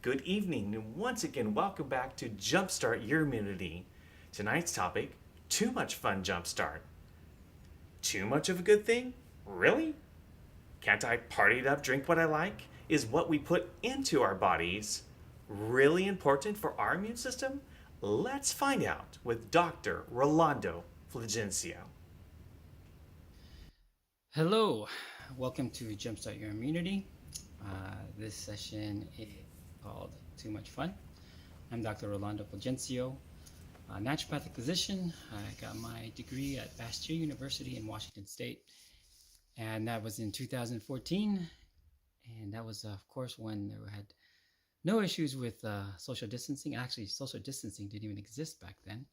Good evening, and once again, welcome back to JumpStart Your Immunity. Tonight's topic: too much fun jumpstart. Too much of a good thing? Really? Can't I party it up, drink what I like? Is what we put into our bodies really important for our immune system? Let's find out with Dr. Rolando Fulgencio. Hello, welcome to Jumpstart Your Immunity. This session is called Too Much Fun. I'm Dr. Rolando Fulgencio, a naturopathic physician. I got my degree at Vascular University in Washington State, and that was in 2014. And that was, of course, when there had no issues with social distancing. Actually, social distancing didn't even exist back then.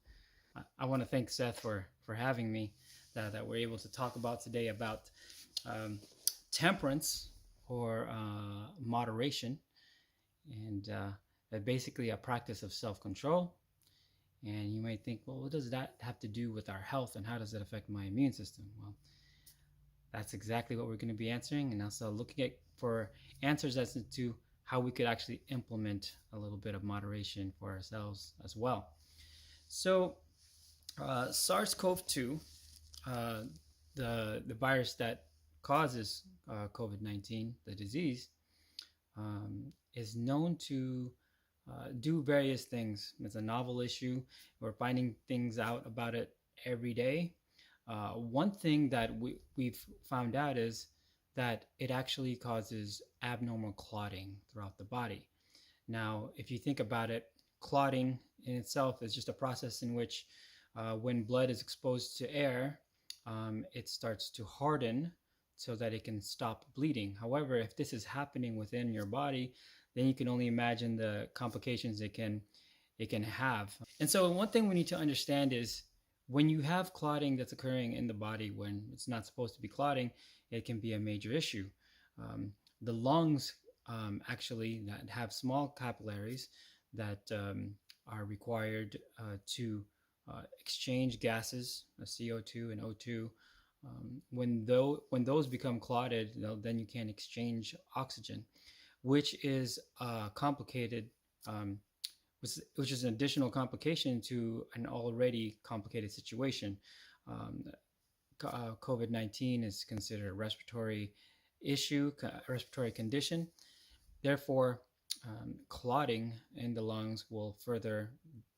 I want to thank Seth for having me, that we're able to talk about today about temperance or moderation, and basically a practice of self-control. And you might think, well, what does that have to do with our health, and how does it affect my immune system? Well, that's exactly what we're going to be answering, and also looking at for answers as to how we could actually implement a little bit of moderation for ourselves as well. So SARS-CoV-2, the virus that causes COVID-19, the disease, is known to do various things. It's a novel issue. We're finding things out about it every day. One thing that we've found out is that it actually causes abnormal clotting throughout the body. Now, if you think about it, clotting in itself is just a process in which when blood is exposed to air, it starts to harden so that it can stop bleeding. However, if this is happening within your body, then you can only imagine the complications it can have. And so one thing we need to understand is when you have clotting that's occurring in the body when it's not supposed to be clotting, it can be a major issue. The lungs actually that have small capillaries that are required to exchange gases, CO2 and O2. When those become clotted, then you can't exchange oxygen, which is complicated, which is an additional complication to an already complicated situation. COVID-19 is considered a respiratory issue, a respiratory condition. Therefore, clotting in the lungs will further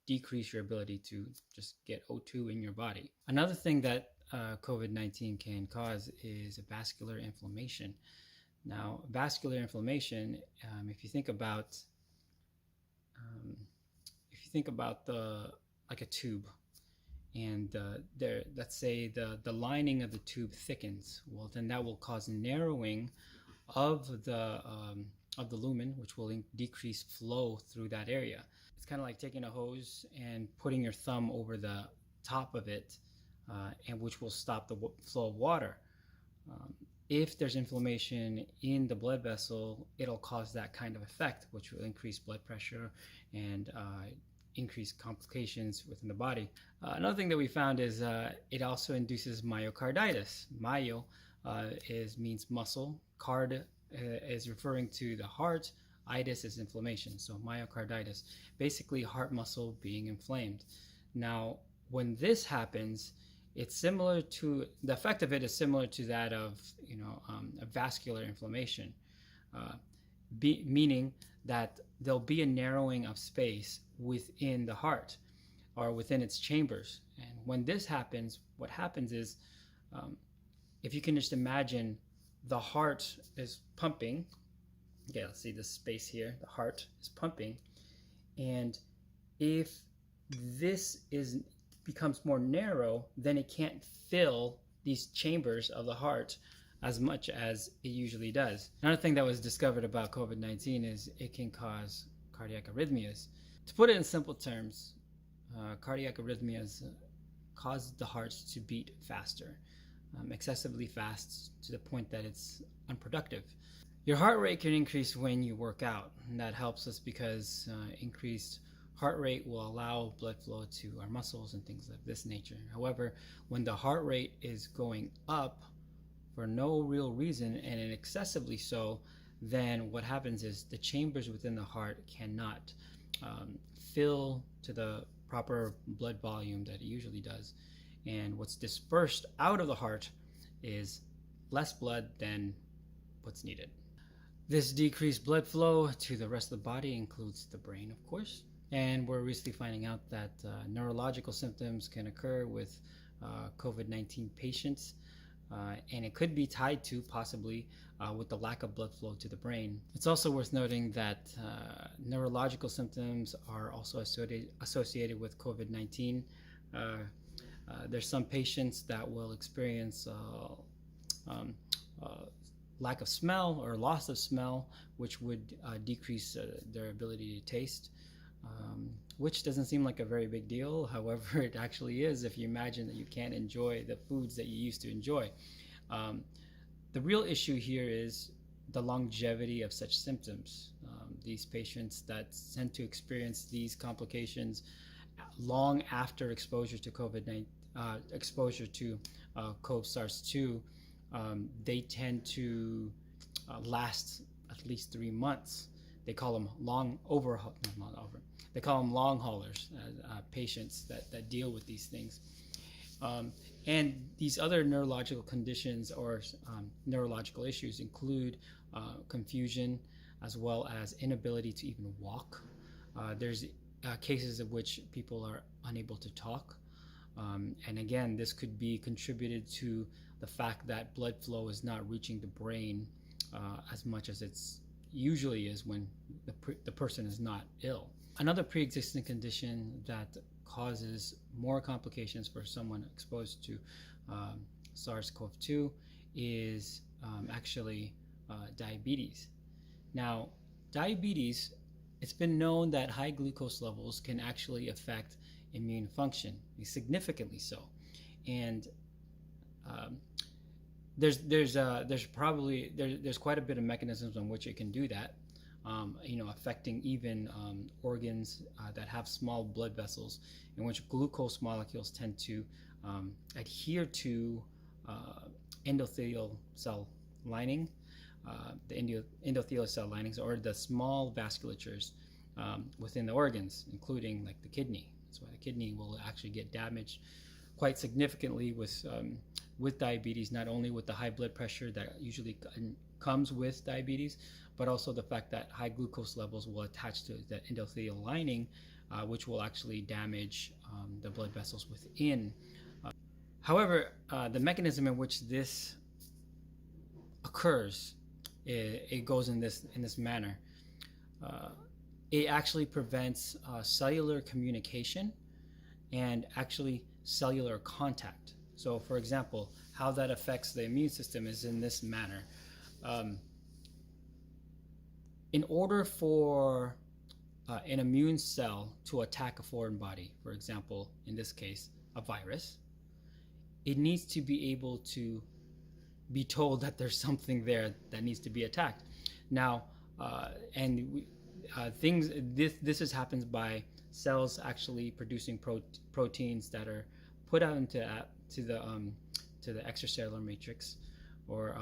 decrease your ability to just get O2 in your body. Another thing that COVID-19 can cause is vascular inflammation. Now, vascular inflammation, if you think about the like a tube, and let's say the lining of the tube thickens, well, then that will cause narrowing of the lumen, which will decrease flow through that area. It's kind of like taking a hose and putting your thumb over the top of it, and which will stop the flow of water. If there's inflammation in the blood vessel, it'll cause that kind of effect, which will increase blood pressure and increase complications within the body. Another thing that we found is it also induces myocarditis. Myo means muscle. Card is referring to the heart. Itis is inflammation. So myocarditis, basically heart muscle being inflamed. Now, when this happens, it's similar to the effect of it is similar to that of a vascular inflammation, meaning that there'll be a narrowing of space within the heart or within its chambers. And when this happens, what happens is, if you can just imagine the heart is pumping. Okay, let's see this space here. The heart is pumping, and if this becomes more narrow, then it can't fill these chambers of the heart as much as it usually does. Another thing that was discovered about COVID-19 is it can cause cardiac arrhythmias. To put it in simple terms, cardiac arrhythmias cause the heart to beat faster, excessively fast to the point that it's unproductive. Your heart rate can increase when you work out, and that helps us because increased heart rate will allow blood flow to our muscles and things of this nature. However, when the heart rate is going up for no real reason, and excessively so, then what happens is the chambers within the heart cannot fill to the proper blood volume that it usually does. And what's dispersed out of the heart is less blood than what's needed. This decreased blood flow to the rest of the body includes the brain, of course. And we're recently finding out that neurological symptoms can occur with COVID-19 patients. And it could be tied to possibly with the lack of blood flow to the brain. It's also worth noting that neurological symptoms are also associated with COVID-19. There's some patients that will experience lack of smell or loss of smell, which would decrease their ability to taste. Which doesn't seem like a very big deal. However, it actually is if you imagine that you can't enjoy the foods that you used to enjoy. The real issue here is the longevity of such symptoms. These patients that tend to experience these complications long after exposure to COVID-19, exposure to SARS-2, they tend to last at least 3 months. They call them long haulers, patients that deal with these things. And these other neurological conditions or neurological issues include confusion as well as inability to even walk. There's cases of which people are unable to talk. And again, this could be contributed to the fact that blood flow is not reaching the brain as much as it's usually is when the person is not ill. Another pre-existing condition that causes more complications for someone exposed to SARS-CoV-2 is actually diabetes. Now, diabetes, it's been known that high glucose levels can actually affect immune function, significantly so. And there's quite a bit of mechanisms on which it can do that. Affecting even organs that have small blood vessels, in which glucose molecules tend to adhere to endothelial cell lining, the endothelial cell linings, or the small vasculatures within the organs, including like the kidney. That's why the kidney will actually get damaged quite significantly with diabetes, not only with the high blood pressure that usually comes with diabetes, but also the fact that high glucose levels will attach to the endothelial lining, which will actually damage the blood vessels within. However, the mechanism in which this occurs, it goes in this manner. It actually prevents cellular communication and actually cellular contact. So, for example, how that affects the immune system is in this manner. In order for an immune cell to attack a foreign body, for example, in this case, a virus, it needs to be able to be told that there's something there that needs to be attacked. Now, this happens by cells actually producing proteins that are put out into the extracellular matrix, or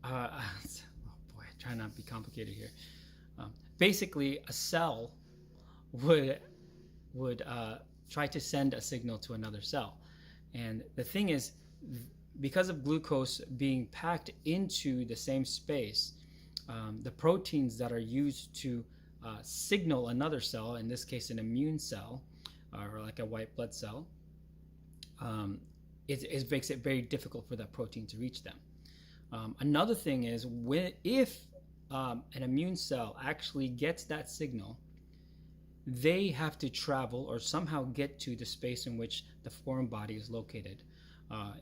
oh boy, try not to be complicated here. Basically, a cell would try to send a signal to another cell, and the thing is, because of glucose being packed into the same space, the proteins that are used to signal another cell, in this case an immune cell, or like a white blood cell, it makes it very difficult for that protein to reach them. Another thing is, if an immune cell actually gets that signal, they have to travel or somehow get to the space in which the foreign body is located.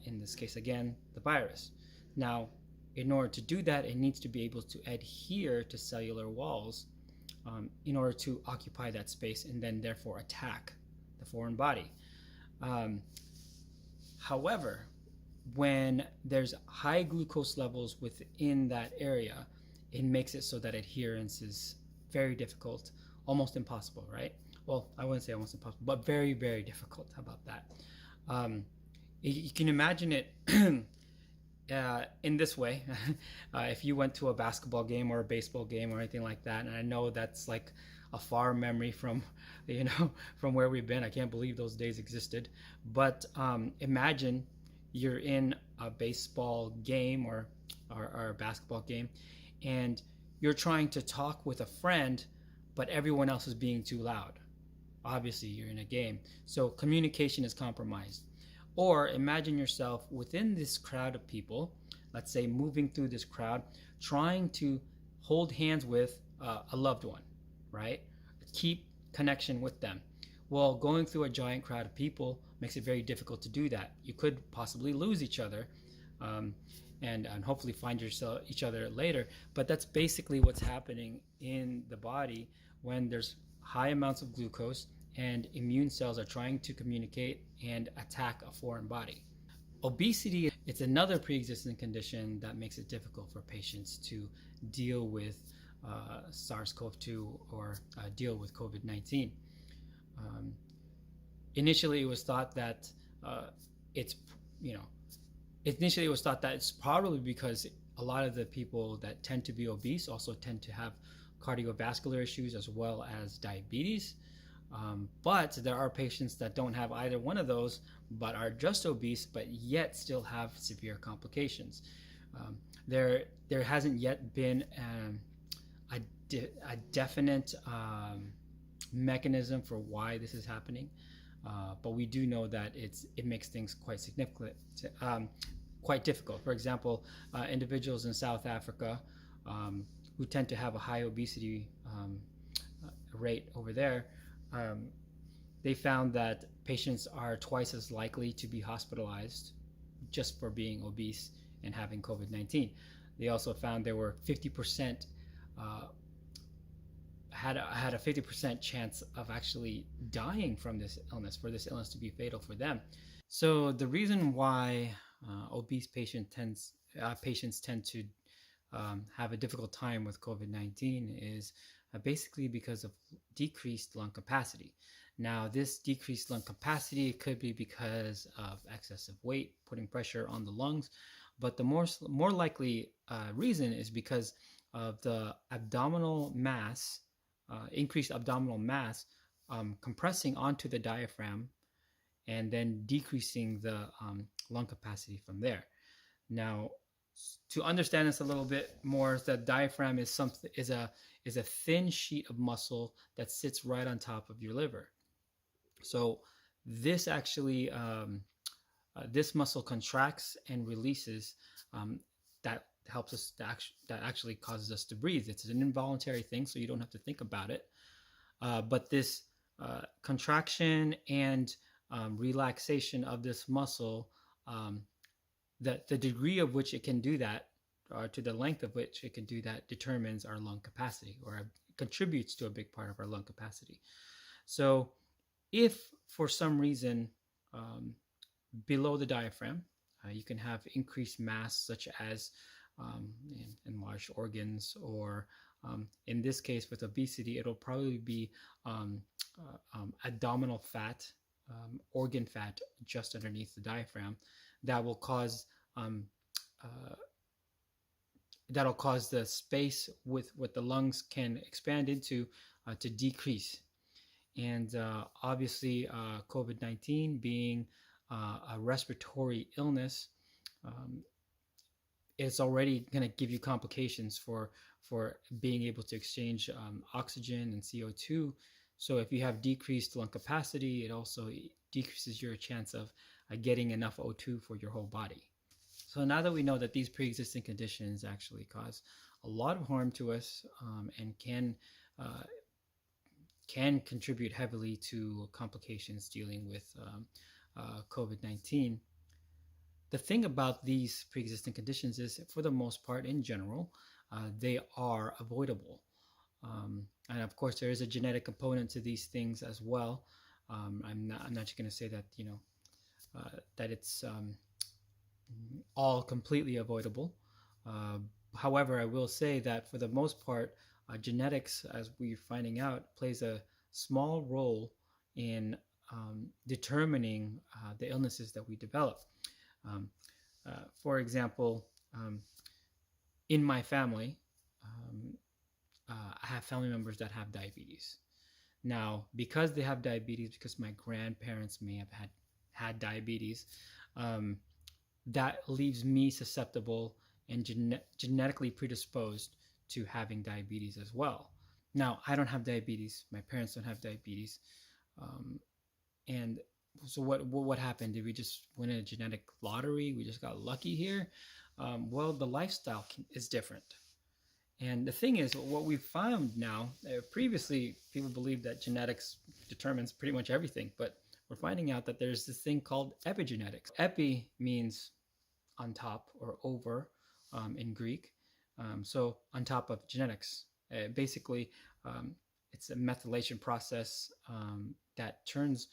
In this case, again, the virus. Now, in order to do that, it needs to be able to adhere to cellular walls in order to occupy that space and then therefore attack the foreign body. However, when there's high glucose levels within that area, it makes it so that adherence is very difficult, almost impossible, right? Well, I wouldn't say almost impossible, but very, very difficult. How about that? You can imagine it in this way. If you went to a basketball game or a baseball game or anything like that, and I know that's like a far memory from, from where we've been. I can't believe those days existed. But imagine you're in a baseball game or a basketball game, and you're trying to talk with a friend, but everyone else is being too loud. Obviously, you're in a game, so communication is compromised. Or imagine yourself within this crowd of people, let's say moving through this crowd, trying to hold hands with a loved one, right? Keep connection with them. Well, going through a giant crowd of people makes it very difficult to do that. You could possibly lose each other, and hopefully find each other later. But that's basically what's happening in the body when there's high amounts of glucose and immune cells are trying to communicate and attack a foreign body. Obesity, it's another pre-existing condition that makes it difficult for patients to deal with SARS-CoV-2 or deal with COVID-19. Initially, it was thought that it's probably because a lot of the people that tend to be obese also tend to have cardiovascular issues as well as diabetes. But there are patients that don't have either one of those, but are just obese, but yet still have severe complications. There hasn't yet been a definite mechanism for why this is happening, but we do know that it makes things quite significant, quite difficult. For example, individuals in South Africa who tend to have a high obesity rate over there, they found that patients are twice as likely to be hospitalized just for being obese and having COVID-19. They also found there were 50% had a 50% chance of actually dying from this illness, for this illness to be fatal for them. So the reason why obese patients tend to have a difficult time with COVID-19 is basically because of decreased lung capacity. Now, this decreased lung capacity could be because of excessive weight putting pressure on the lungs, but the more likely reason is because of the abdominal mass, increased abdominal mass compressing onto the diaphragm and then decreasing the lung capacity from there. Now, to understand this a little bit more, the diaphragm is a thin sheet of muscle that sits right on top of your liver. So this actually this muscle contracts and releases, that helps us that actually causes us to breathe. It's an involuntary thing, so you don't have to think about it. But this contraction and relaxation of this muscle, the degree of which it can do that, or to the length of which it can do that, determines our lung capacity, or contributes to a big part of our lung capacity. So if for some reason below the diaphragm you can have increased mass, such as enlarged organs, or in this case with obesity, it'll probably be abdominal fat, organ fat just underneath the diaphragm, that will cause that'll cause the space with what the lungs can expand into to decrease. And obviously COVID-19 being a respiratory illness, it's already going to give you complications for being able to exchange oxygen and CO2. So if you have decreased lung capacity, it also decreases your chance of getting enough O2 for your whole body. So now that we know that these pre-existing conditions actually cause a lot of harm to us, and can contribute heavily to complications dealing with COVID-19, the thing about these pre-existing conditions is, for the most part, in general, they are avoidable. And of course, there is a genetic component to these things as well. I'm not going to say that that it's all completely avoidable. However, I will say that for the most part, genetics, as we're finding out, plays a small role in determining the illnesses that we develop. For example, in my family, um, I have family members that have diabetes. Now, because they have diabetes, because my grandparents may have had diabetes, um, that leaves me susceptible and genetically predisposed to having diabetes as well. Now, I don't have diabetes. My parents don't have diabetes. Um, and so what happened? Did we just win a genetic lottery? We just got lucky here? Well, the lifestyle is different. And the thing is, what we've found now, previously people believed that genetics determines pretty much everything, but we're finding out that there's this thing called epigenetics. Epi means on top or over in Greek. So on top of genetics. Basically, it's a methylation process that turns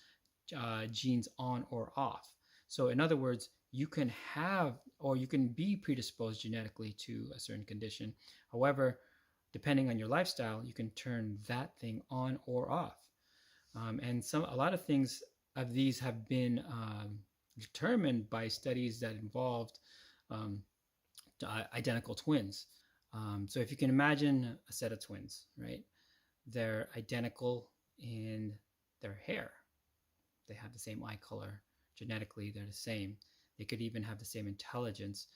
genes on or off. So in other words, you can have or you can be predisposed genetically to a certain condition. However, depending on your lifestyle, you can turn that thing on or off. And a lot of things of these have been determined by studies that involved um, identical twins. So if you can imagine a set of twins, right? They're identical in their hair. They have the same eye color. Genetically, they're the same. They could even have the same intelligence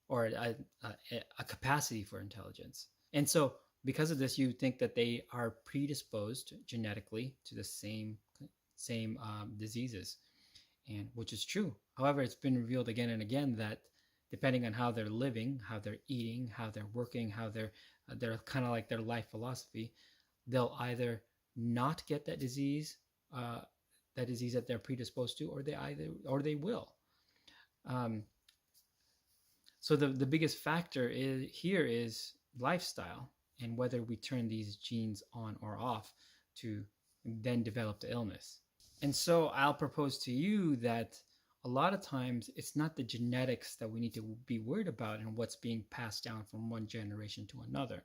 or a capacity for intelligence. And so because of this, you think that they are predisposed genetically to the same diseases, and which is true. However, it's been revealed again and again that depending on how they're living, how they're eating, how they're working, how they're kind of like their life philosophy, they'll either not get that disease that they're predisposed to, or they will. So the biggest factor is lifestyle and whether we turn these genes on or off to then develop the illness. And so I'll propose to you that a lot of times it's not the genetics that we need to be worried about and what's being passed down from one generation to another.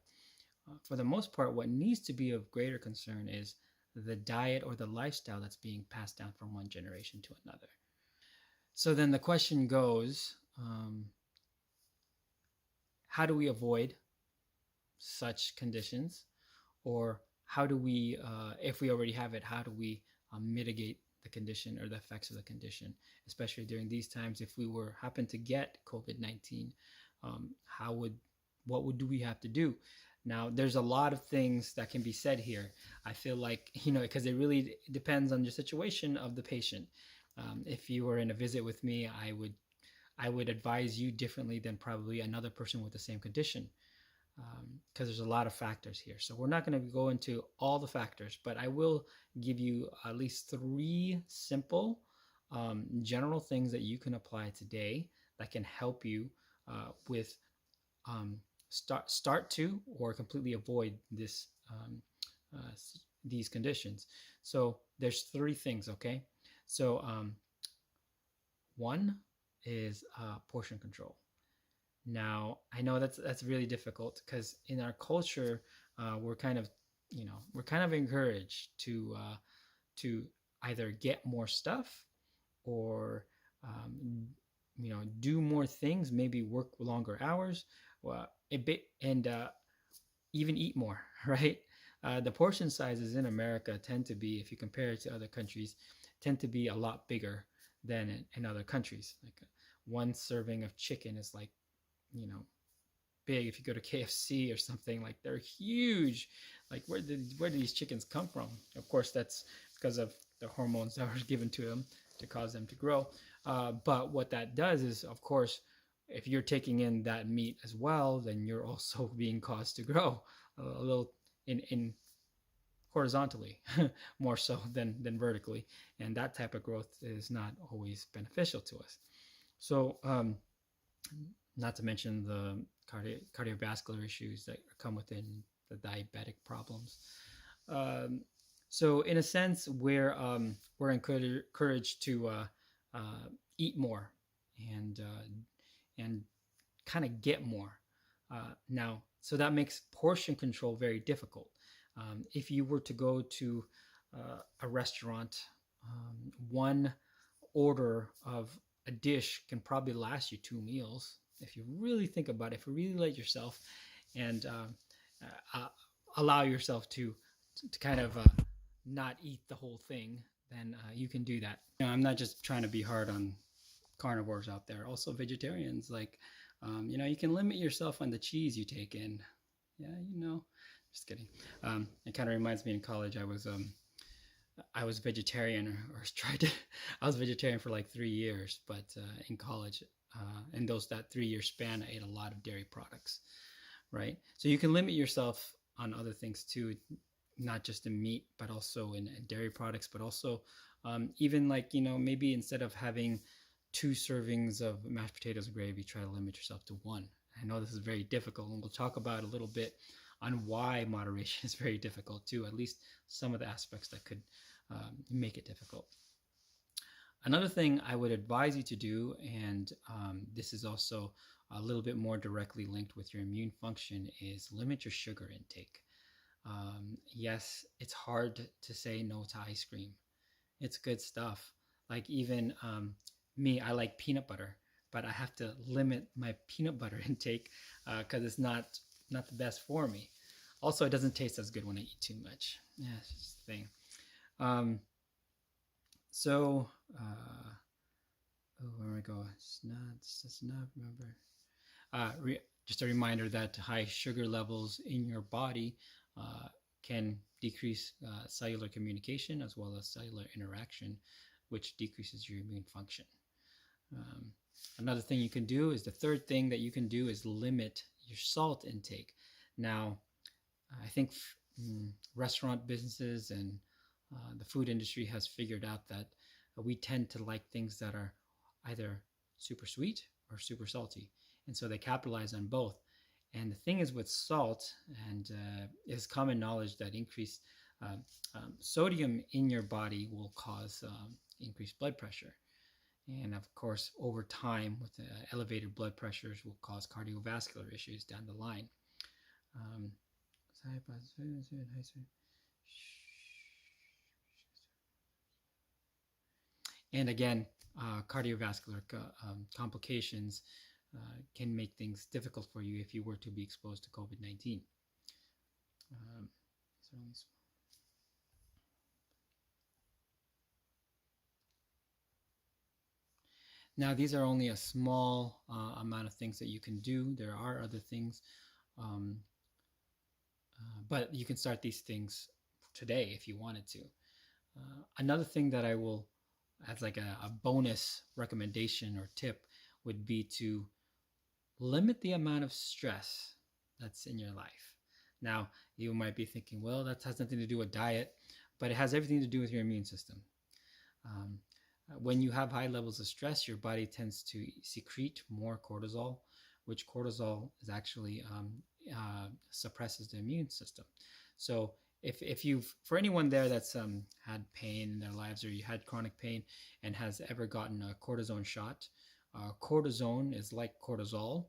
For the most part, what needs to be of greater concern is the diet or the lifestyle that's being passed down from one generation to another. So then the question goes, how do we avoid such conditions? Or how do we, if we already have it, how do we mitigate the condition or the effects of the condition, especially during these times? If we happen to get COVID-19, what do we have to do? Now, there's a lot of things that can be said here. I feel like, because it really depends on your situation of the patient. If you were in a visit with me, I would advise you differently than probably another person with the same condition, because there's a lot of factors here. So we're not going to go into all the factors, but I will give you at least 3 simple general things that you can apply today that can help you with start to or completely avoid these conditions. So there's 3 things, okay? So one is portion control. Now, I know that's really difficult because in our culture, we're kind of encouraged to either get more stuff or do more things, maybe work longer hours, and even eat more, right? The portion sizes in America tend to be, if you compare it to other countries, tend to be a lot bigger than in other countries. Like one serving of chicken is like, big. If you go to KFC or something, like they're huge. Like where do these chickens come from? Of course, that's because of the hormones that were given to them to cause them to grow. But what that does is, of course, if you're taking in that meat as well, then you're also being caused to grow a little in horizontally more so than vertically, and that type of growth is not always beneficial to us. So not to mention the cardiovascular issues that come within the diabetic problems. So in a sense, we're encouraged to eat more and kind of get more. Now, so that makes portion control very difficult. If you were to go to a restaurant, one order of a dish can probably last you 2 meals if you really think about it. If you really let yourself and allow yourself to kind of not eat the whole thing, then you can do that. I'm not just trying to be hard on carnivores out there, also vegetarians. Like, you can limit yourself on the cheese you take in. Yeah, just kidding. It kind of reminds me, in college I was vegetarian, or tried to. I was vegetarian for like 3 years, but in college, in that 3 year span, I ate a lot of dairy products. Right, so you can limit yourself on other things too, not just in meat, but also in dairy products, but also even like, maybe instead of having 2 servings of mashed potatoes and gravy, try to limit yourself to 1. I know this is very difficult, and we'll talk about a little bit on why moderation is very difficult too, at least some of the aspects that could make it difficult. Another thing I would advise you to do, and this is also a little bit more directly linked with your immune function, is limit your sugar intake. Yes, it's hard to say no to ice cream. It's good stuff. Like, even me, I like peanut butter, but I have to limit my peanut butter intake because it's not the best for me. Also, it doesn't taste as good when I eat too much. Yeah, it's just the thing. Where do I go? It's not, remember. Just a reminder that high sugar levels in your body can decrease cellular communication as well as cellular interaction, which decreases your immune function. Another thing you can do is, the third thing that you can do is limit your salt intake. Now, I think restaurant businesses and the food industry has figured out that we tend to like things that are either super sweet or super salty. And so they capitalize on both. And the thing is with salt, and it's common knowledge that increased sodium in your body will cause increased blood pressure. And of course, over time, with elevated blood pressures will cause cardiovascular issues down the line. And again, cardiovascular complications can make things difficult for you if you were to be exposed to COVID-19. Now, these are only a small amount of things that you can do. There are other things, but you can start these things today if you wanted to. Another thing that I will, as like a bonus recommendation or tip, would be to limit the amount of stress that's in your life. Now, you might be thinking, well, that has nothing to do with diet, but it has everything to do with your immune system. When you have high levels of stress, your body tends to secrete more cortisol, which cortisol is actually suppresses the immune system. So if you've, for anyone there that's had pain in their lives, or you had chronic pain and has ever gotten a cortisone shot, cortisone is like cortisol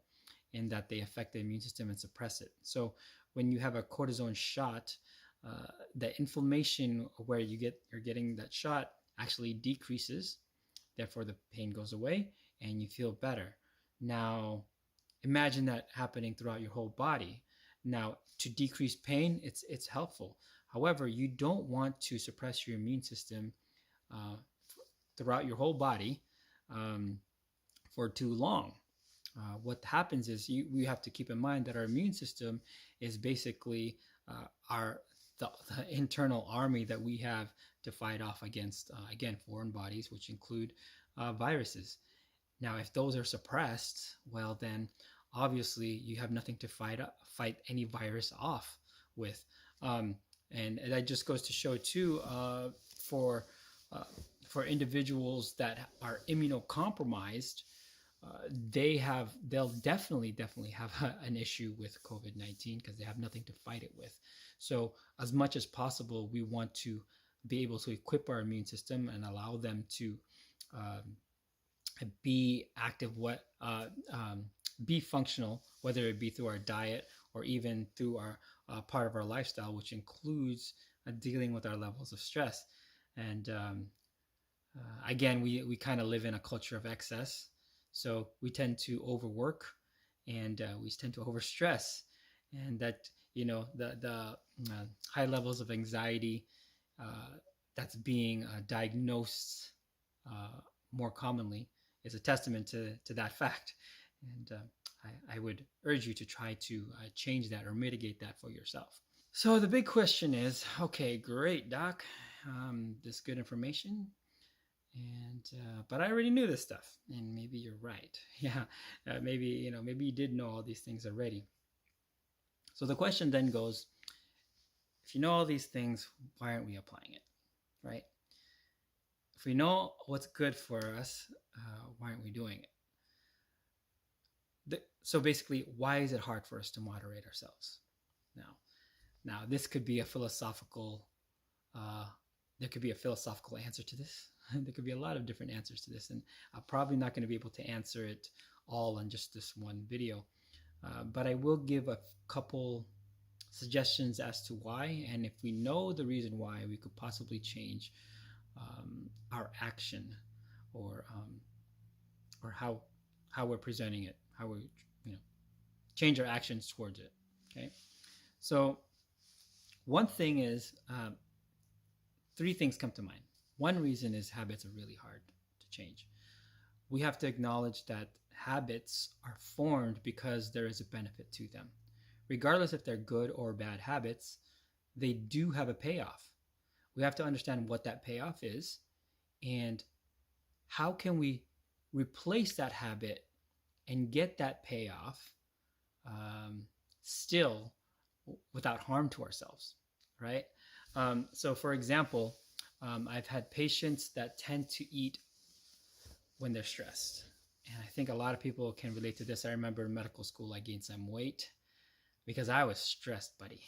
in that they affect the immune system and suppress it. So when you have a cortisone shot, the inflammation where you're getting that shot actually decreases. Therefore, the pain goes away and you feel better. Now, imagine that happening throughout your whole body. Now, to decrease pain, it's helpful. However, you don't want to suppress your immune system throughout your whole body for too long. What happens is we have to keep in mind that our immune system is basically the internal army that we have to fight off against, again, foreign bodies, which include viruses. Now, if those are suppressed, well, then obviously you have nothing to fight any virus off with. And that just goes to show too, for individuals that are immunocompromised, they'll definitely have an issue with COVID-19 because they have nothing to fight it with. So as much as possible, we want to be able to equip our immune system and allow them to be active, be functional, whether it be through our diet or even through our part of our lifestyle, which includes dealing with our levels of stress. And Again, we kind of live in a culture of excess, so we tend to overwork, and we tend to overstress, and that the high levels of anxiety that's being diagnosed uh, more commonly is a testament to that fact. And I would urge you to try to change that or mitigate that for yourself. So the big question is, okay, great, doc, this good information, and but I already knew this stuff, and maybe you're right. Yeah, maybe you did know all these things already. So the question then goes, if you know all these things, why aren't we applying it, right? If we know what's good for us, why aren't we doing it? So basically, why is it hard for us to moderate ourselves? Now this could be a philosophical. Uh, there could be a philosophical answer to this. There could be a lot of different answers to this, and I'm probably not going to be able to answer it all on just this one video. But I will give a couple suggestions as to why, and if we know the reason why, we could possibly change our action, or how we're presenting it, how we change our actions towards it. Okay, so one thing is, three things come to mind. One reason is habits are really hard to change. We have to acknowledge that habits are formed because there is a benefit to them. Regardless if they're good or bad habits, they do have a payoff. We have to understand what that payoff is, and how can we replace that habit and get that payoff still without harm to ourselves, right? So for example, I've had patients that tend to eat when they're stressed. And I think a lot of people can relate to this. I remember in medical school, I gained some weight because I was stressed, buddy.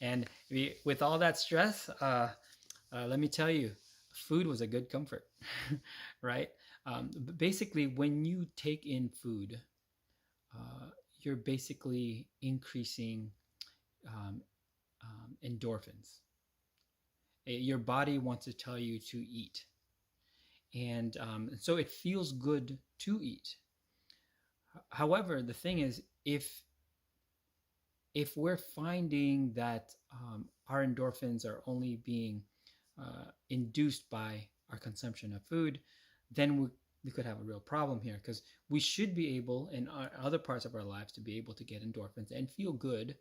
And with all that stress, let me tell you, food was a good comfort, right? Basically, when you take in food, you're basically increasing endorphins. Your body wants to tell you to eat, and so it feels good to eat. However, the thing is, if we're finding that our endorphins are only being induced by our consumption of food, then we could have a real problem here, because we should be able in other parts of our lives to be able to get endorphins and feel good,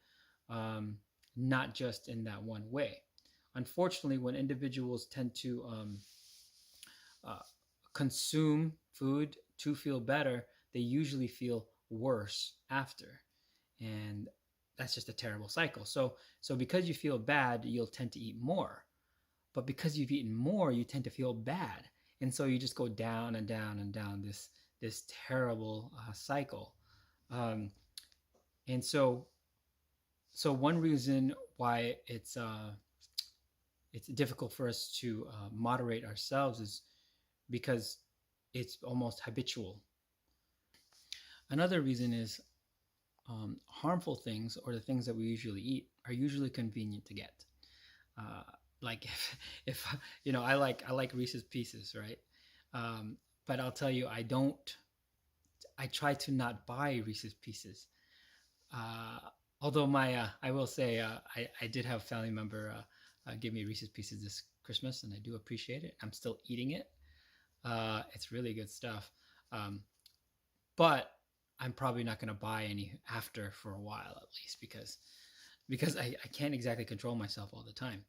not just in that one way. Unfortunately, when individuals tend to consume food to feel better, they usually feel worse after, and that's just a terrible cycle. So because you feel bad, you'll tend to eat more, but because you've eaten more, you tend to feel bad, and so you just go down and down and down this terrible cycle. And so one reason why it's difficult for us to moderate ourselves is because it's almost habitual. Another reason is harmful things, or the things that we usually eat, are usually convenient to get. Like if I like Reese's Pieces, right? But I'll tell you, I try to not buy Reese's Pieces. Although I will say, I did have a family member give me Reese's Pieces this Christmas, and I do appreciate it. I'm still eating it. It's really good stuff. But I'm probably not going to buy any after for a while, at least, because I can't exactly control myself all the time.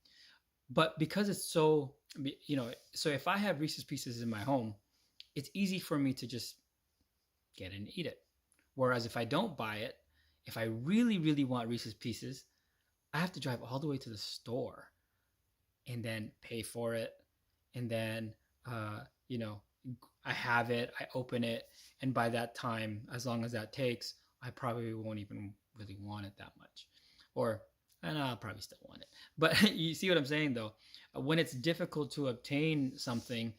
But because it's so if I have Reese's Pieces in my home, it's easy for me to just get it and eat it. Whereas if I don't buy it, if I really, really want Reese's Pieces, I have to drive all the way to the store and then pay for it. And then, I have it, I open it. And by that time, as long as that takes, I probably won't even really want it that much. And I'll probably still want it. But you see what I'm saying, though? When it's difficult to obtain something,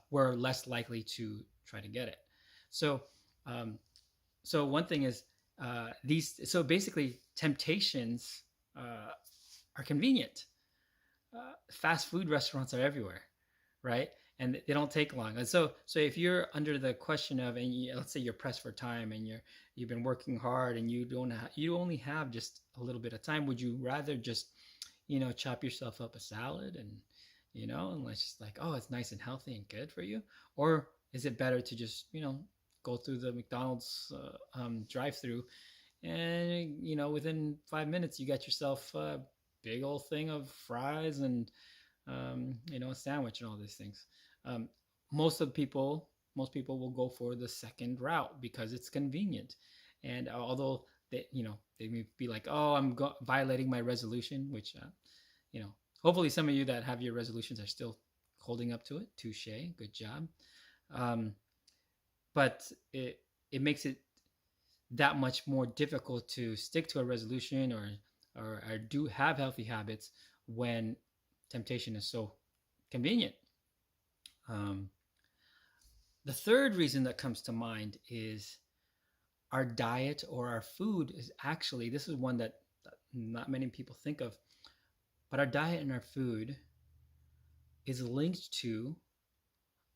we're less likely to try to get it. So one thing is, so basically temptations are convenient. fast food restaurants are everywhere, right? And they don't take long. And so if you're under the question of, and let's say you're pressed for time and you've been working hard and you only have just a little bit of time, would you rather just chop yourself up a salad and and let's just like, oh, it's nice and healthy and good for you, or is it better to just go through the McDonald's drive-through and within 5 minutes you get yourself a big old thing of fries and a sandwich and all these things. Um, most people will go for the second route because it's convenient. And although they may be like, oh, I'm violating my resolution, which hopefully some of you that have your resolutions are still holding up to it. Touche, good job. Um, but it makes it that much more difficult to stick to a resolution or do have healthy habits when temptation is so convenient. The third reason that comes to mind is our diet or our food is actually, this is one that not many people think of, but our diet and our food is linked to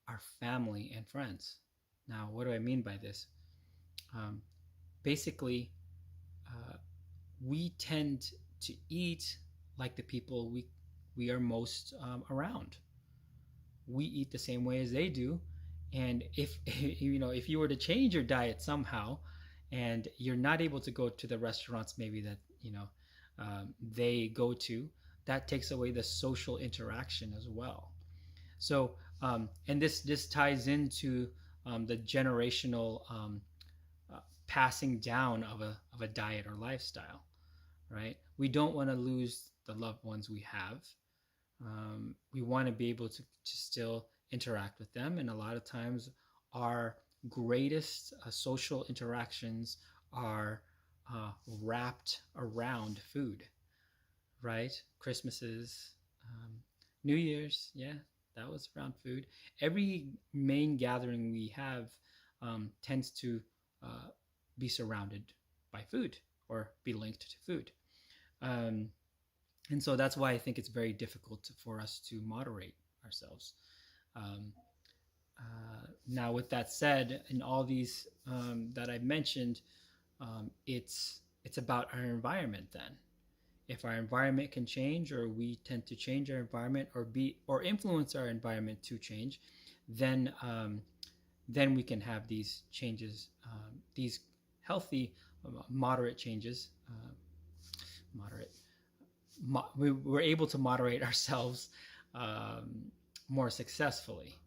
our family and friends. Now, what do I mean by this? Basically, we tend to eat like the people we are most around. We eat the same way as they do, and if if you were to change your diet somehow, and you're not able to go to the restaurants maybe that they go to, that takes away the social interaction as well. So and this ties into the generational passing down of a diet or lifestyle, right? We don't want to lose the loved ones we have. We want to be able to still interact with them, and a lot of times our greatest social interactions are wrapped around food, right? Christmases, New Year's, yeah, that was around food. Every main gathering we have tends to be surrounded by food or be linked to food. And so that's why I think it's very difficult for us to moderate ourselves. Um, Now, with that said, in all these that I've mentioned, it's about our environment. Then, if our environment can change, or we tend to change our environment, or influence our environment to change, then we can have these changes, these healthy, moderate changes. Moderate. We're able to moderate ourselves more successfully.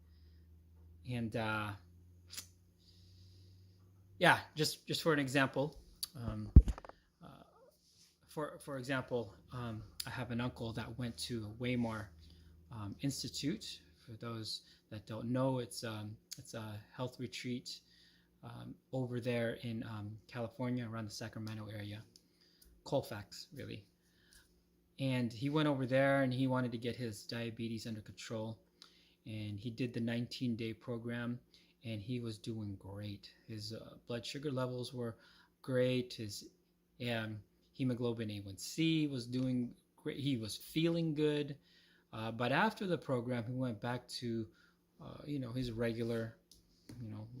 And yeah, just for an example, for example, I have an uncle that went to a Weimar Institute. For those that don't know, it's a health retreat over there in California, around the Sacramento area, Colfax, really. And he went over there and he wanted to get his diabetes under control. And he did the 19-day program, and he was doing great. His blood sugar levels were great. His hemoglobin A1C was doing great. He was feeling good. But after the program, he went back to, his regular,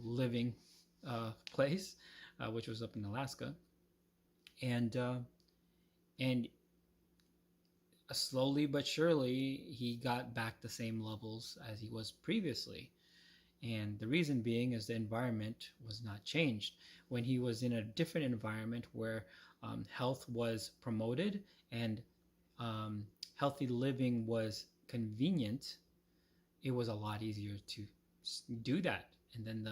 living place, which was up in Alaska. And slowly but surely, he got back the same levels as he was previously. And the reason being is the environment was not changed. When he was in a different environment where health was promoted and healthy living was convenient, it was a lot easier to do that and then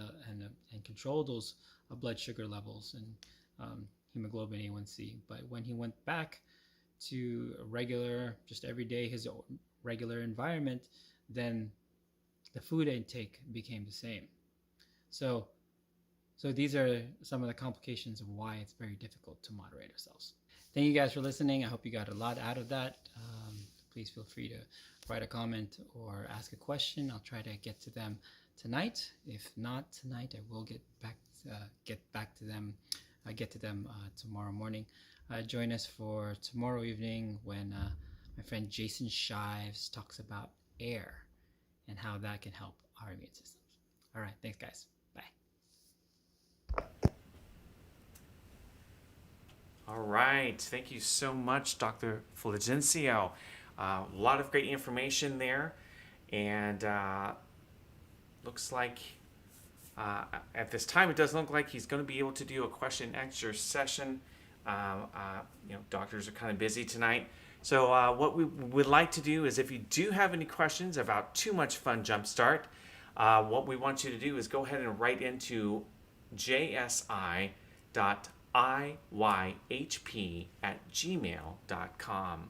and control those blood sugar levels and hemoglobin A1C. But when he went back to regular, just every day, his regular environment, then the food intake became the same. So these are some of the complications of why it's very difficult to moderate ourselves. Thank you guys for listening. I hope you got a lot out of that. Please feel free to write a comment or ask a question. I'll try to get to them tonight. If not tonight, I will get back to them tomorrow morning. Join us for tomorrow evening when My friend Jason Shives talks about air and how that can help our immune systems. All right, thanks, guys. Bye. All right. Thank you so much, Dr. Fulgencio. A lot of great information there. And looks like at this time, it doesn't look like he's going to be able to do a question and answer session. Doctors are kind of busy tonight. So what we would like to do is, if you do have any questions about Too Much Fun Jumpstart, what we want you to do is go ahead and write into jsi.iyhp@gmail.com.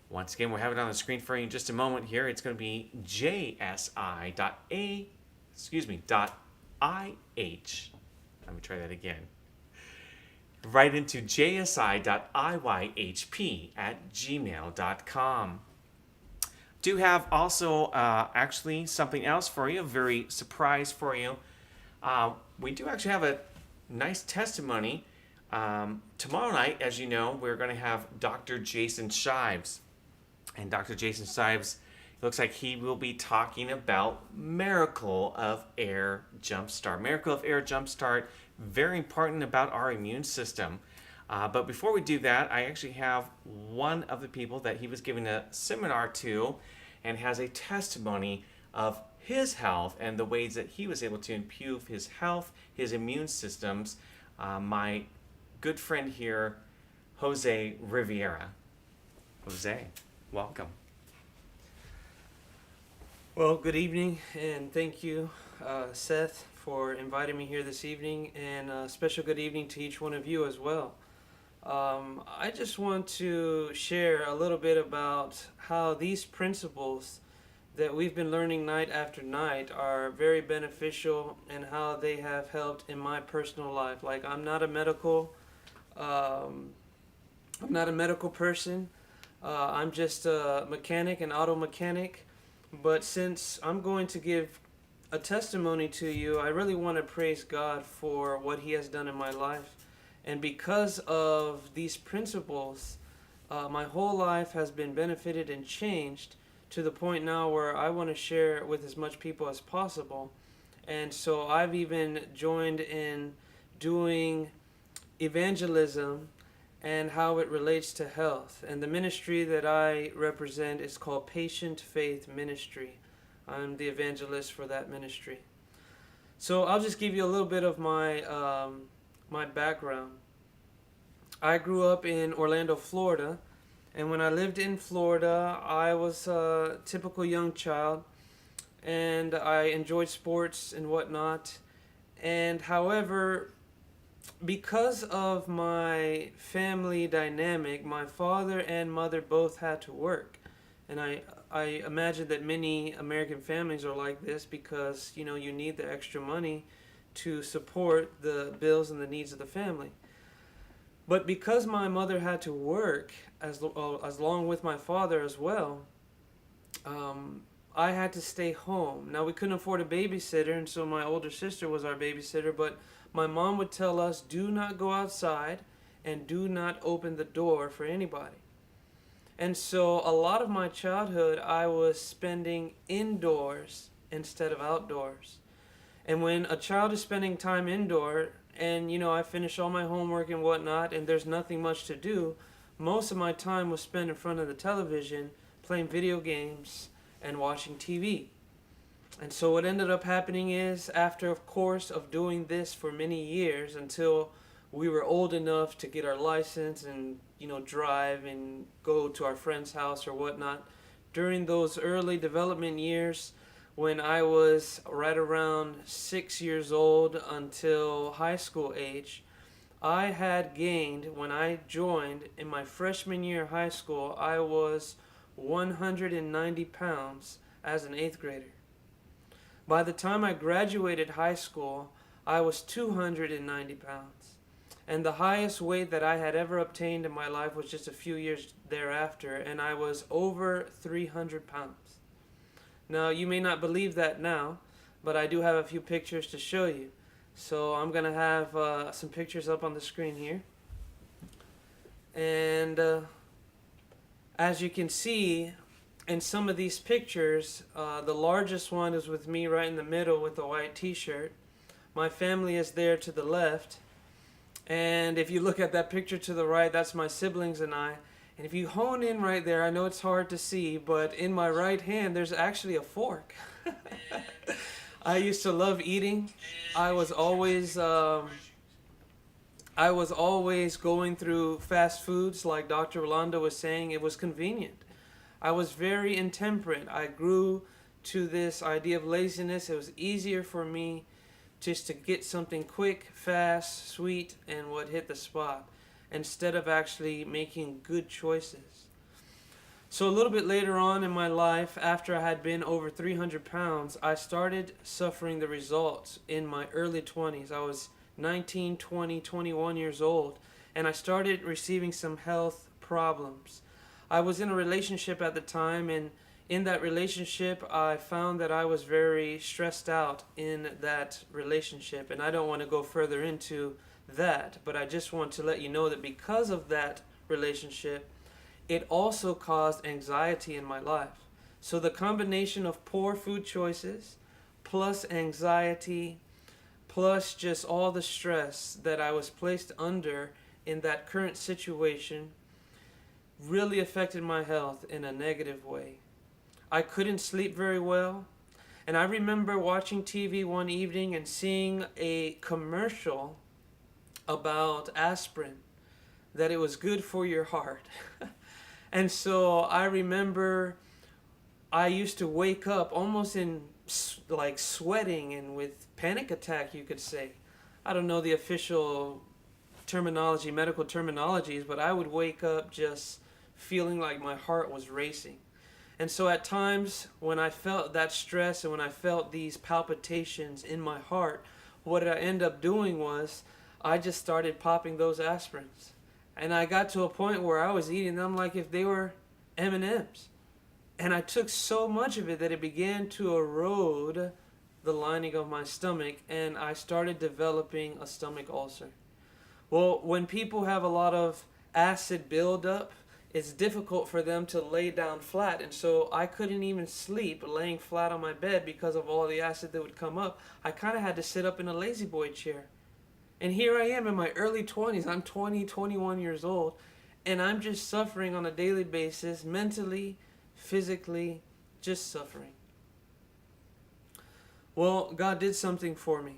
Once again, we'll have it on the screen for you in just a moment here. It's going to be jsi.ih. Let me try that again. Write into jsi.iyhp@gmail.com. Do have also actually something else for you, a very surprise for you. We do actually have a nice testimony. Tomorrow night, as you know, we're going to have Dr. Jason Shives. And Dr. Jason Shives, it looks like he will be talking about Miracle of Air Jumpstart. Miracle of Air Jumpstart, very important about our immune system. But before we do that, I actually have one of the people that he was giving a seminar to and has a testimony of his health and the ways that he was able to improve his health, his immune systems. My good friend here, Jose Riviera. Jose, welcome. Well, good evening, and thank you, Seth, for inviting me here this evening, and a special good evening to each one of you as well. I just want to share a little bit about how these principles that we've been learning night after night are very beneficial and how they have helped in my personal life. Like, I'm not a medical person. I'm just a mechanic, an auto mechanic. But since I'm going to give a testimony to you, I really want to praise God for what He has done in my life. And because of these principles, my whole life has been benefited and changed to the point now where I want to share with as much people as possible. And so I've even joined in doing evangelism and how it relates to health. And the ministry that I represent is called Patient Faith Ministry. I'm the evangelist for that ministry. So I'll just give you a little bit of my background. I grew up in Orlando, Florida, and when I lived in Florida, I was a typical young child, and I enjoyed sports and whatnot. And however, because of my family dynamic, my father and mother both had to work. And I imagine that many American families are like this because, you need the extra money to support the bills and the needs of the family. But because my mother had to work as long with my father as well, I had to stay home. Now, we couldn't afford a babysitter, and so my older sister was our babysitter, but my mom would tell us, do not go outside and do not open the door for anybody. And so a lot of my childhood, I was spending indoors instead of outdoors. And when a child is spending time indoor, and I finish all my homework and whatnot, and there's nothing much to do, most of my time was spent in front of the television, playing video games and watching TV. And so what ended up happening is, after, of course, of doing this for many years until we were old enough to get our license and, drive and go to our friend's house or whatnot, during those early development years, when I was right around 6 years old until high school age, I had gained, when I joined in my freshman year of high school, I was 190 pounds as an 8th grader. By the time I graduated high school, I was 290 pounds. And the highest weight that I had ever obtained in my life was just a few years thereafter, and I was over 300 pounds. Now, you may not believe that now, but I do have a few pictures to show you. So I'm going to have some pictures up on the screen here. And As you can see in some of these pictures, the largest one is with me right in the middle with a white t-shirt. My family is there to the left. And if you look at that picture to the right, that's my siblings and I. And if you hone in right there, I know it's hard to see, but in my right hand, there's actually a fork. I used to love eating. I was always going through fast foods, like Dr. Rolando was saying. It was convenient. I was very intemperate. I grew to this idea of laziness. It was easier for me just to get something quick, fast, sweet, and what hit the spot, instead of actually making good choices. So a little bit later on in my life, after I had been over 300 pounds, I started suffering the results in my early 20s. I was 19, 20, 21 years old, and I started receiving some health problems. I was in a relationship at the time, and in that relationship, I found that I was very stressed out in that relationship, and I don't want to go further into that, but I just want to let you know that because of that relationship, it also caused anxiety in my life. So the combination of poor food choices, plus anxiety, plus just all the stress that I was placed under in that current situation really affected my health in a negative way. I couldn't sleep very well. And I remember watching TV one evening and seeing a commercial about aspirin, that it was good for your heart. And so I remember I used to wake up almost in like sweating and with panic attack, you could say. I don't know the official terminology, medical terminologies, but I would wake up just feeling like my heart was racing. And so at times when I felt that stress and when I felt these palpitations in my heart, what I ended up doing was I just started popping those aspirins. And I got to a point where I was eating them like if they were M&Ms. And I took so much of it that it began to erode the lining of my stomach, and I started developing a stomach ulcer. Well, when people have a lot of acid buildup, it's difficult for them to lay down flat, and so I couldn't even sleep laying flat on my bed because of all the acid that would come up. I kind of had to sit up in a lazy boy chair. And here I am in my early 20s. I'm 20, 21 years old, and I'm just suffering on a daily basis, mentally, physically, just suffering. Well, God did something for me,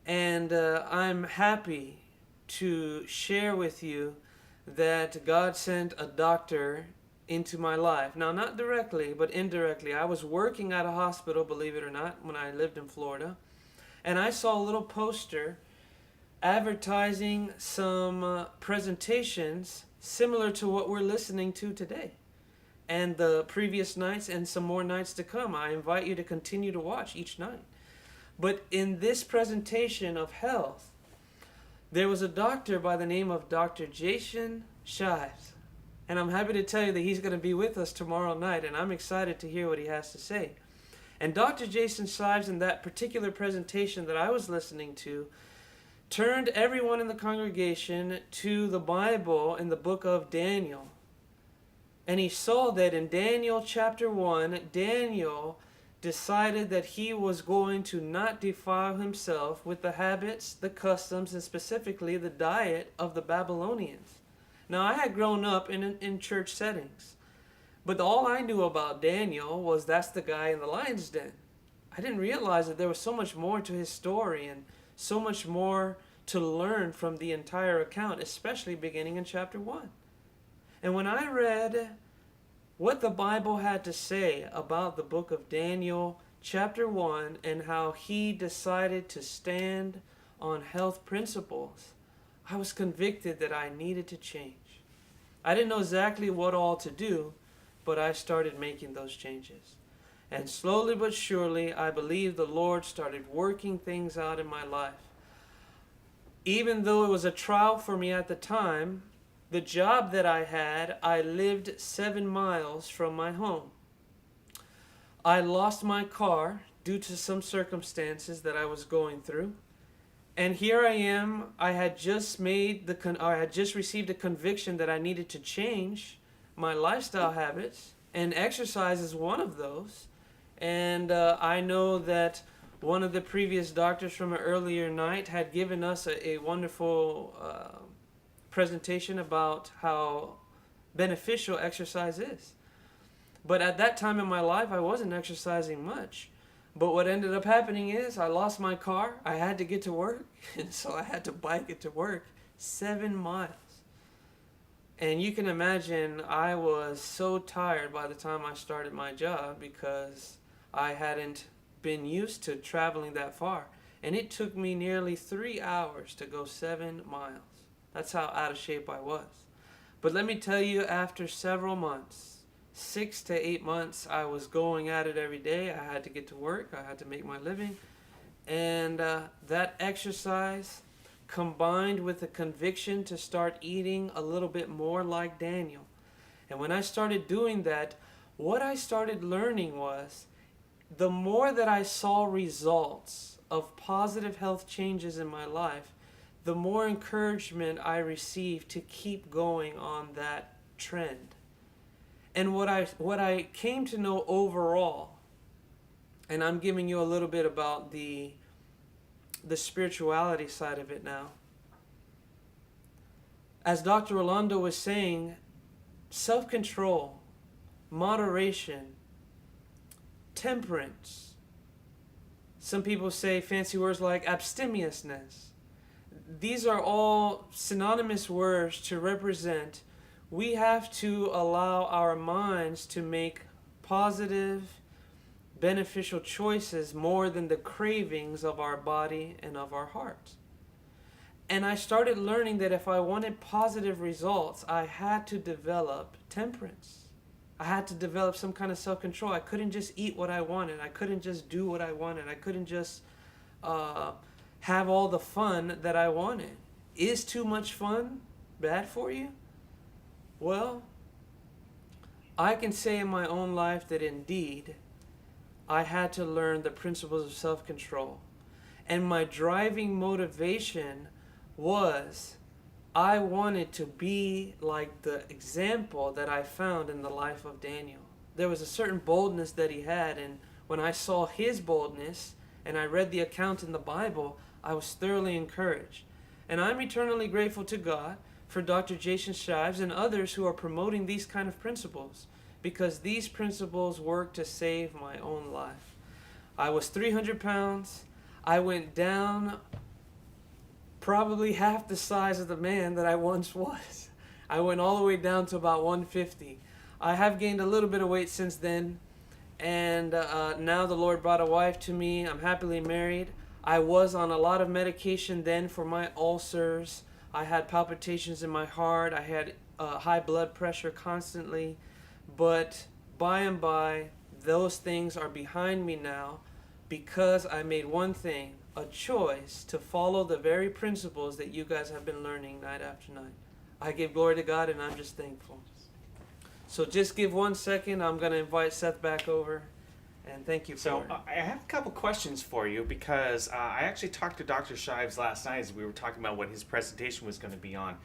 and I'm happy to share with you that God sent a doctor into my life. Now, not directly, but indirectly. I was working at a hospital, believe it or not, when I lived in Florida. And I saw a little poster advertising some presentations similar to what we're listening to today, and the previous nights and some more nights to come. I invite you to continue to watch each night. But in this presentation of health, there was a doctor by the name of Dr. Jason Shives. And I'm happy to tell you that he's going to be with us tomorrow night, and I'm excited to hear what he has to say. And Dr. Jason Shives, in that particular presentation that I was listening to, turned everyone in the congregation to the Bible in the book of Daniel. And he saw that in Daniel chapter 1, Daniel decided that he was going to not defile himself with the habits, the customs, and specifically the diet of the Babylonians. Now, I had grown up in church settings, but all I knew about Daniel was that's the guy in the lion's den. I didn't realize that there was so much more to his story and so much more to learn from the entire account, especially beginning in chapter 1. And when I read what the Bible had to say about the book of Daniel, chapter 1, and how he decided to stand on health principles, I was convicted that I needed to change. I didn't know exactly what all to do, but I started making those changes. And slowly but surely, I believe the Lord started working things out in my life. Even though it was a trial for me at the time, the job that I had, I lived 7 miles from my home. I lost my car due to some circumstances that I was going through. And here I am. I had just received a conviction that I needed to change my lifestyle habits, and exercise is one of those. And I know that one of the previous doctors from an earlier night had given us a wonderful presentation about how beneficial exercise is. But at that time in my life, I wasn't exercising much. But what ended up happening is I lost my car. I had to get to work, and so I had to bike it to work 7 miles. And you can imagine I was so tired by the time I started my job because I hadn't been used to traveling that far. And it took me nearly 3 hours to go 7 miles. That's how out of shape I was. But let me tell you, after several months, 6 to 8 months, I was going at it every day. I had to get to work. I had to make my living. And that exercise, combined with the conviction to start eating a little bit more like Daniel. And when I started doing that, what I started learning was the more that I saw results of positive health changes in my life, the more encouragement I received to keep going on that trend. And what I came to know overall, and I'm giving you a little bit about the spirituality side of it now. As Dr. Rolando was saying, self-control, moderation, temperance. Some people say fancy words like abstemiousness. These are all synonymous words to represent we have to allow our minds to make positive, beneficial choices more than the cravings of our body and of our heart. And I started learning that if I wanted positive results, I had to develop temperance. I had to develop some kind of self-control. I couldn't just eat what I wanted. I couldn't just do what I wanted. I couldn't just have all the fun that I wanted. Is too much fun bad for you? Well, I can say in my own life that indeed, I had to learn the principles of self-control. And my driving motivation was I wanted to be like the example that I found in the life of Daniel. There was a certain boldness that he had, and when I saw his boldness and I read the account in the Bible, I was thoroughly encouraged. And I'm eternally grateful to God for Dr. Jason Shives and others who are promoting these kind of principles, because these principles work to save my own life. I was 300 pounds. I went down probably half the size of the man that I once was. I went all the way down to about 150. I have gained a little bit of weight since then, and now the Lord brought a wife to me. I'm happily married. I was on a lot of medication then for my ulcers. I had palpitations in my heart. I had high blood pressure constantly. But by and by, those things are behind me now because I made one thing, a choice to follow the very principles that you guys have been learning night after night. I give glory to God, and I'm just thankful. So just give 1 second. I'm going to invite Seth back over. And thank you for So I have a couple questions for you because I actually talked to Dr. Shives last night as we were talking about what his presentation was going to be on.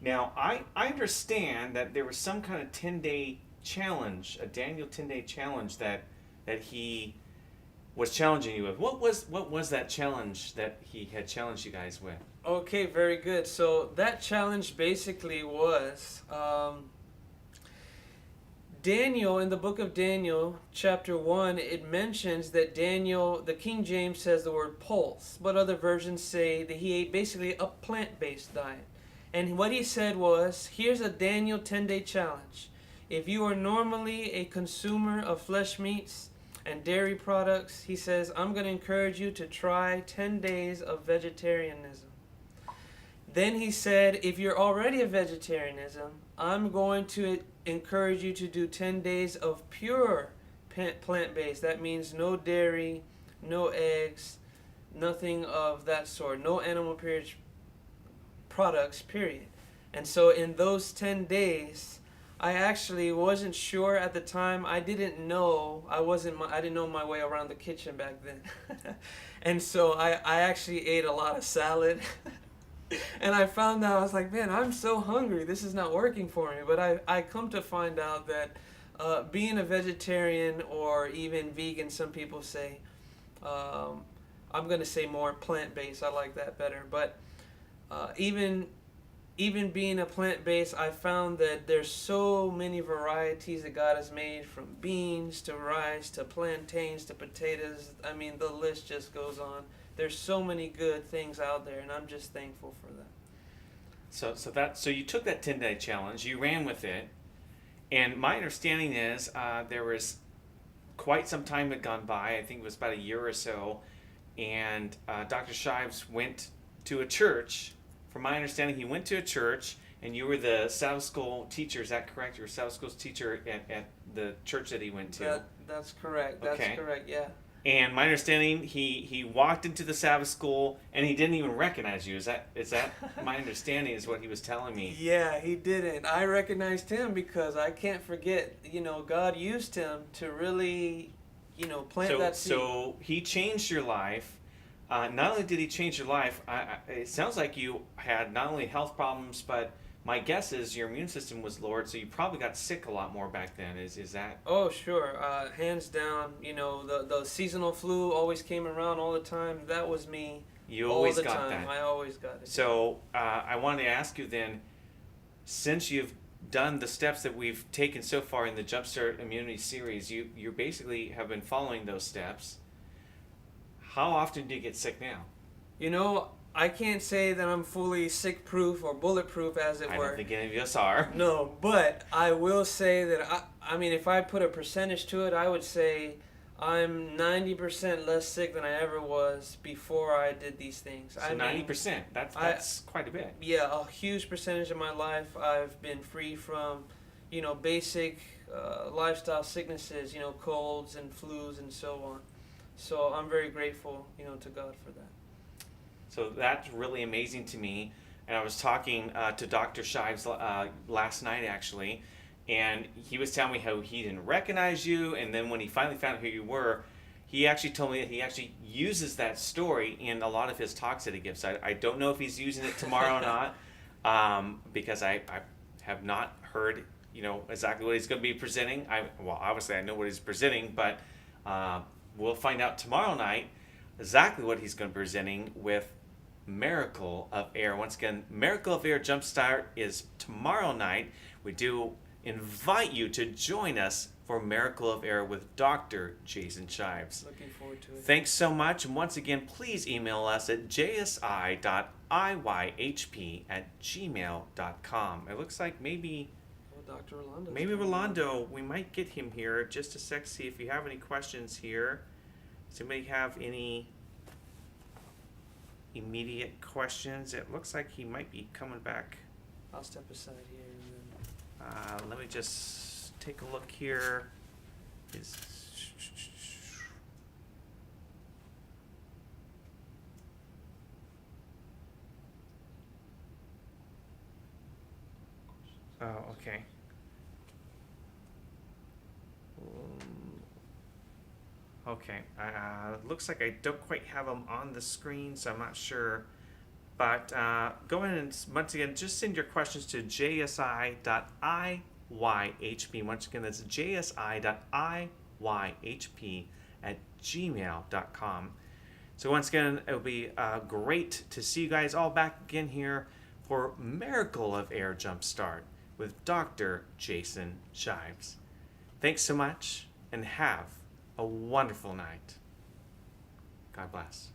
Now, I understand that there was some kind of 10-day challenge, a Daniel 10-day challenge that he was challenging you with. What was that challenge that he had challenged you guys with? Okay, very good. So that challenge basically was Daniel, in the book of Daniel, chapter 1, it mentions that Daniel, the King James says the word pulse, but other versions say that he ate basically a plant-based diet. And what he said was, here's a Daniel 10-day challenge. If you are normally a consumer of flesh meats and dairy products, he says, I'm going to encourage you to try 10 days of vegetarianism. Then he said, if you're already a vegetarianism, I'm going to encourage you to do 10 days of pure plant-based. That means no dairy, no eggs, nothing of that sort, no animal products, period. And so in those 10 days, I actually wasn't sure at the time. I didn't know. I didn't know my way around the kitchen back then. And so I actually ate a lot of salad. And I found out, I was like, man, I'm so hungry. This is not working for me. But I come to find out that being a vegetarian or even vegan, some people say, I'm going to say more plant-based. I like that better. But even being a plant-based, I found that there's so many varieties that God has made, from beans to rice to plantains to potatoes. I mean, the list just goes on. There's so many good things out there, and I'm just thankful for that. So you took that 10-day challenge, you ran with it, and my understanding is there was quite some time had gone by. I think it was about a year or so, and Dr. Shives went to a church. From my understanding, he went to a church, and you were the Sabbath school teacher. Is that correct? You were a Sabbath school teacher at the church that he went to. That's correct. That's okay. correct. Yeah. And my understanding, he walked into the Sabbath school and he didn't even recognize you. Is that my understanding? Is what he was telling me. Yeah, he didn't. I recognized him because I can't forget. God used him to really, plant that seed. So he changed your life. Not only did he change your life, it sounds like you had not only health problems, but my guess is your immune system was lowered, so you probably got sick a lot more back then. Is that? Oh, sure. Hands down. The seasonal flu always came around all the time. That was me. You always all the got time. that. I always got it. So I wanted to ask you then, since you've done the steps that we've taken so far in the JumpStart Immunity series, you basically have been following those steps. How often do you get sick now? I can't say that I'm fully sick-proof or bulletproof, as it were. I don't think any of us are. No, but I will say that, I mean, if I put a percentage to it, I would say I'm 90% less sick than I ever was before I did these things. So 90%, that's quite a bit. Yeah, a huge percentage of my life I've been free from, basic lifestyle sicknesses, colds and flus and so on. So I'm very grateful, to God for that. So that's really amazing to me. And I was talking to Dr. Shives last night, actually, and he was telling me how he didn't recognize you, and then when he finally found out who you were, he actually told me that he actually uses that story in a lot of his talks that he gives. I don't know if he's using it tomorrow or not, because I have not heard, exactly what he's going to be presenting. Obviously I know what he's presenting, but we'll find out tomorrow night exactly what he's going to be presenting with Miracle of Air. Once again, Miracle of Air JumpStart is tomorrow night. We do invite you to join us for Miracle of Air with Dr. Jason Shives. Looking forward to it. Thanks so much. And once again, please email us at jsi.iyhp@gmail.com. It looks like maybe Dr. Rolando. Maybe Rolando, we might get him here just a sec, see if you have any questions here. Does anybody have any immediate questions? It looks like he might be coming back. I'll step aside here and then. Let me just take a look here. Oh, okay. Okay, looks like I don't quite have them on the screen, so I'm not sure. But go ahead and, once again, just send your questions to jsi.iyhp. Once again, that's jsi.iyhp@gmail.com. So once again, it'll be great to see you guys all back again here for Miracle of Air JumpStart with Dr. Jason Shives. Thanks so much, and have a wonderful night. God bless.